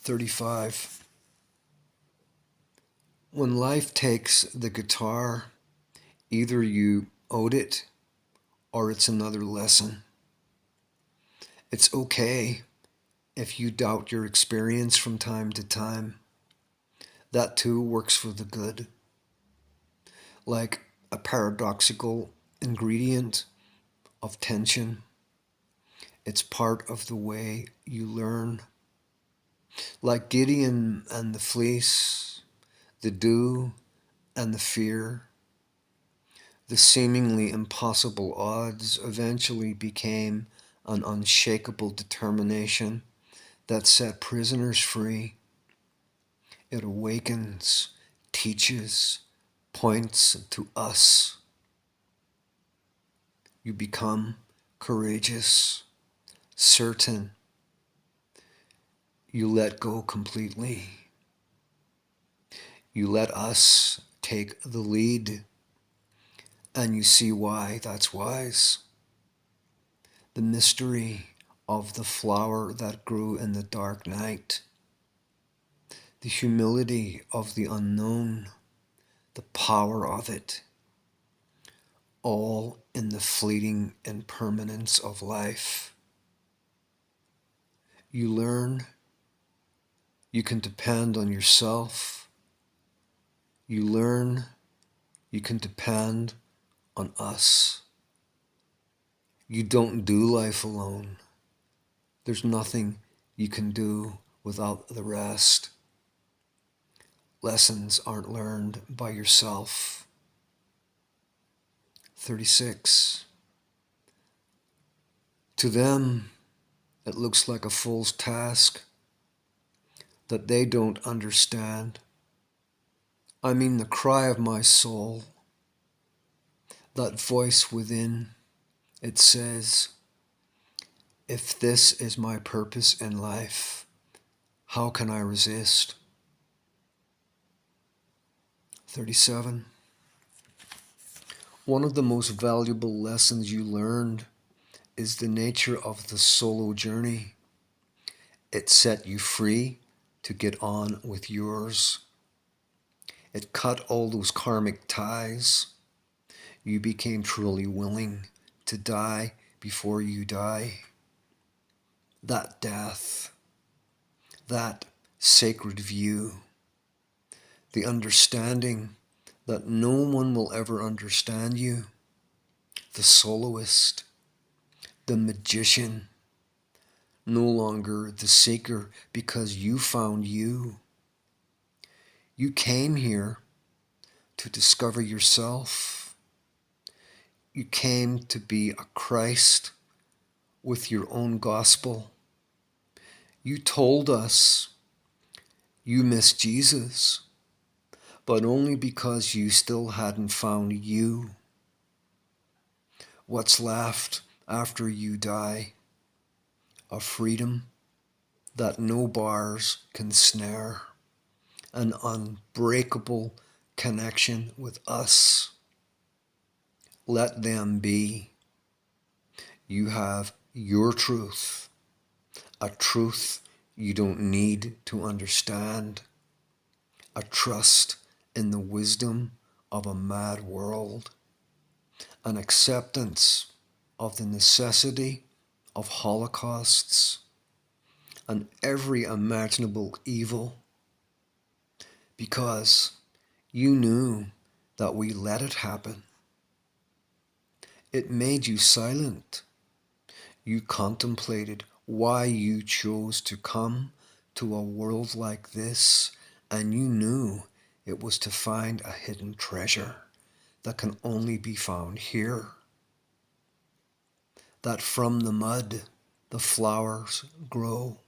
35. When life takes the guitar, either you owed it or it's another lesson. It's okay if you doubt your experience from time to time. That too works for the good. Like a paradoxical ingredient of tension, it's part of the way you learn. Like Gideon and the fleece, the dew and the fear, the seemingly impossible odds eventually became an unshakable determination that set prisoners free. It awakens, teaches, points to us. You become courageous, certain. You let go completely. You let us take the lead, and you see why that's wise. The mystery of the flower that grew in the dark night, the humility of the unknown, the power of it, all in the fleeting impermanence of life. You learn you can depend on yourself. You learn you can depend on us. You don't do life alone. There's nothing you can do without the rest. Lessons aren't learned by yourself. 36. To them, it looks like a fool's task that they don't understand. I mean, the cry of my soul, that voice within, it says, if this is my purpose in life, how can I resist? 37. One of the most valuable lessons you learned is the nature of the solo journey. It set you free to get on with yours. It cut all those karmic ties. You became truly willing to die before you die. That death, that sacred view, the understanding that no one will ever understand you, the soloist, the magician, no longer the seeker because you found you. You came here to discover yourself. You came to be a Christ with your own gospel. You told us you miss Jesus, but only because you still hadn't found you. What's left after you die? A freedom that no bars can snare, an unbreakable connection with us. Let them be. You have your truth, a truth you don't need to understand, a trust in the wisdom of a mad world, an acceptance of the necessity of holocausts and every imaginable evil, because you knew that we let it happen. It made you silent. You contemplated why you chose to come to a world like this, and you knew it was to find a hidden treasure that can only be found here. That from the mud the flowers grow.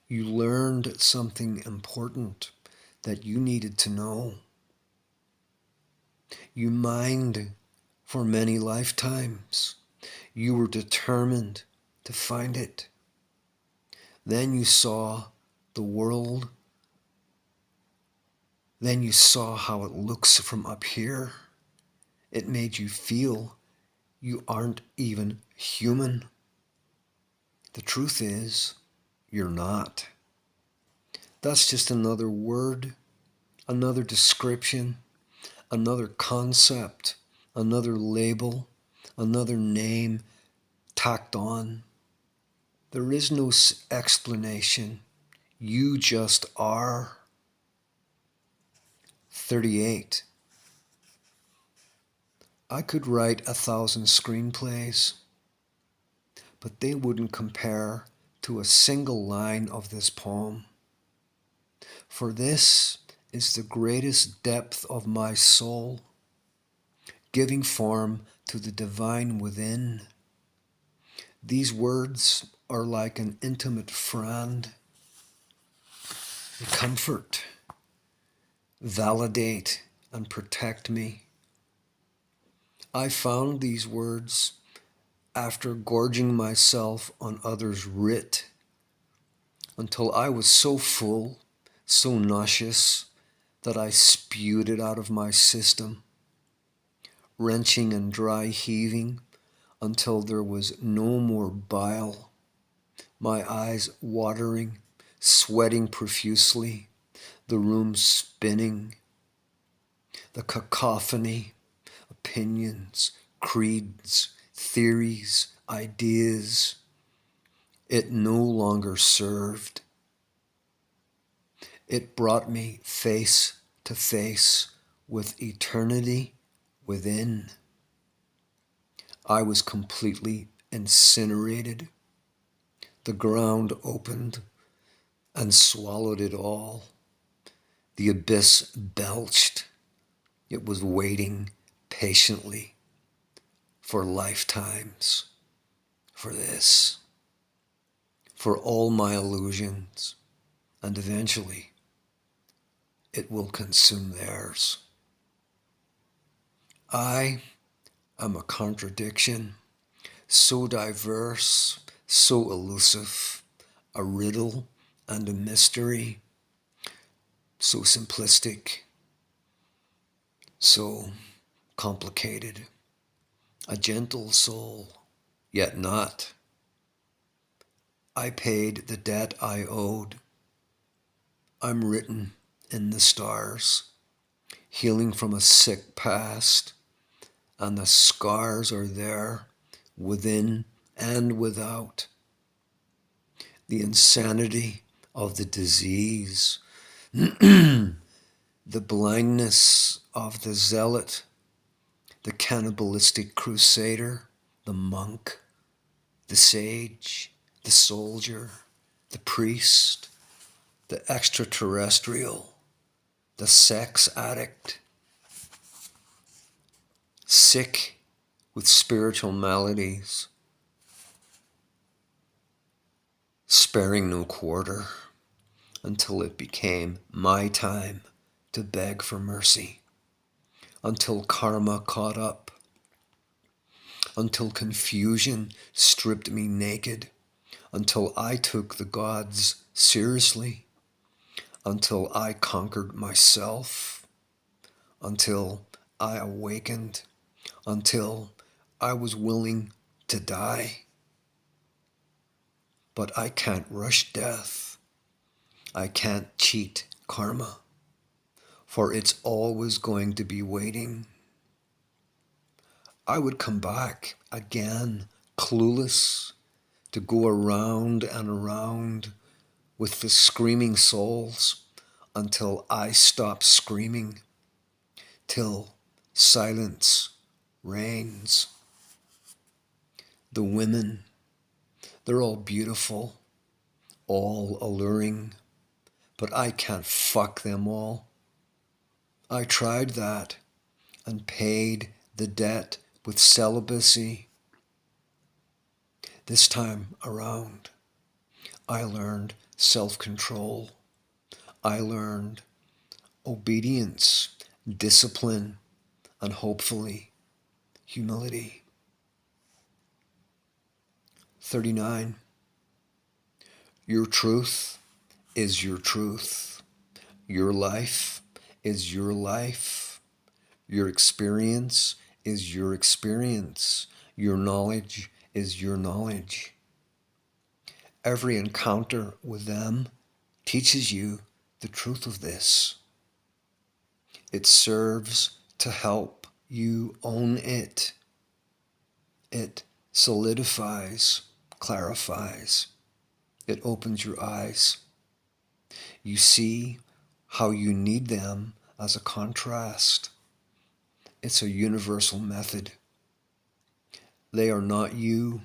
You learned something important that you needed to know. You mined for many lifetimes. You were determined to find it. Then you saw the world. Then you saw how it looks from up here. It made you feel you aren't even human. The truth is, you're not. That's just another word, another description, another concept, another label, another name tacked on. There is no explanation. You just are. 38. I could write 1,000 screenplays, but they wouldn't compare to a single line of this poem. For this is the greatest depth of my soul, giving form to the divine within. These words are like an intimate friend. They comfort, validate, and protect me. I found these words after gorging myself on others' writ until I was so full, so nauseous, that I spewed it out of my system, wrenching and dry heaving until there was no more bile, my eyes watering, sweating profusely, the room spinning, the cacophony, opinions, creeds, theories, ideas, it no longer served. It brought me face to face with eternity within. I was completely incinerated. The ground opened and swallowed it all. The abyss belched. It was waiting patiently for lifetimes, for this, for all my illusions, and eventually it will consume theirs. I am a contradiction, so diverse, so elusive, a riddle and a mystery, so simplistic, so complicated, a gentle soul, yet not. I paid the debt I owed. I'm written in the stars, healing from a sick past, and the scars are there, within and without. The insanity of the disease, the blindness of the zealot, the cannibalistic crusader, the monk, the sage, the soldier, the priest, the extraterrestrial, the sex addict, sick with spiritual maladies, sparing no quarter until it became my time to beg for mercy, until karma caught up, until confusion stripped me naked, until I took the gods seriously, until I conquered myself, until I awakened, until I was willing to die. But I can't rush death. I can't cheat karma, for it's always going to be waiting. I would come back again, clueless, to go around and around with the screaming souls until I stop screaming, till silence reigns. The women, they're all beautiful, all alluring, but I can't fuck them all. I tried that and paid the debt with celibacy. This time around, I learned self-control. I learned obedience, discipline, and hopefully humility. 39. Your truth is your truth. Your life is your life. Your experience is your experience. Your knowledge is your knowledge. Every encounter with them teaches you the truth of this. It serves to help you own it. It solidifies, clarifies. It opens your eyes. You see how you need them as a contrast. It's a universal method. They are not you.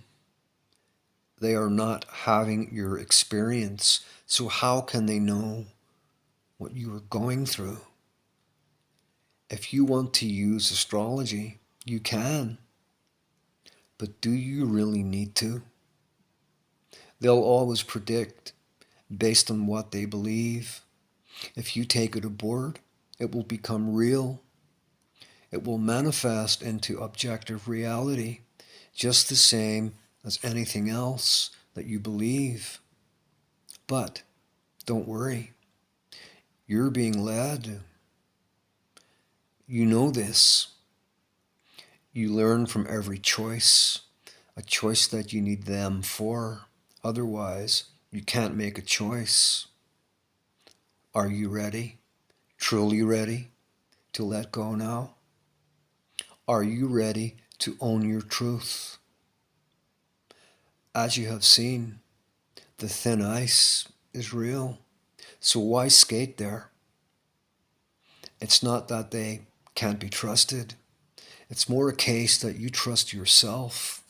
They are not having your experience. So how can they know what you are going through? If you want to use astrology, you can. But do you really need to? They'll always predict based on what they believe. If you take it aboard, it will become real. It will manifest into objective reality, just the same as anything else that you believe. But don't worry. You're being led. You know this. You learn from every choice, a choice that you need them for. Otherwise, you can't make a choice. Are you ready? Truly ready to let go now? Are you ready to own your truth? As you have seen, the thin ice is real. So why skate there? It's not that they can't be trusted. It's more a case that you trust yourself.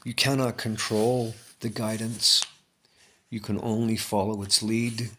You cannot control the guidance. You can only follow its lead.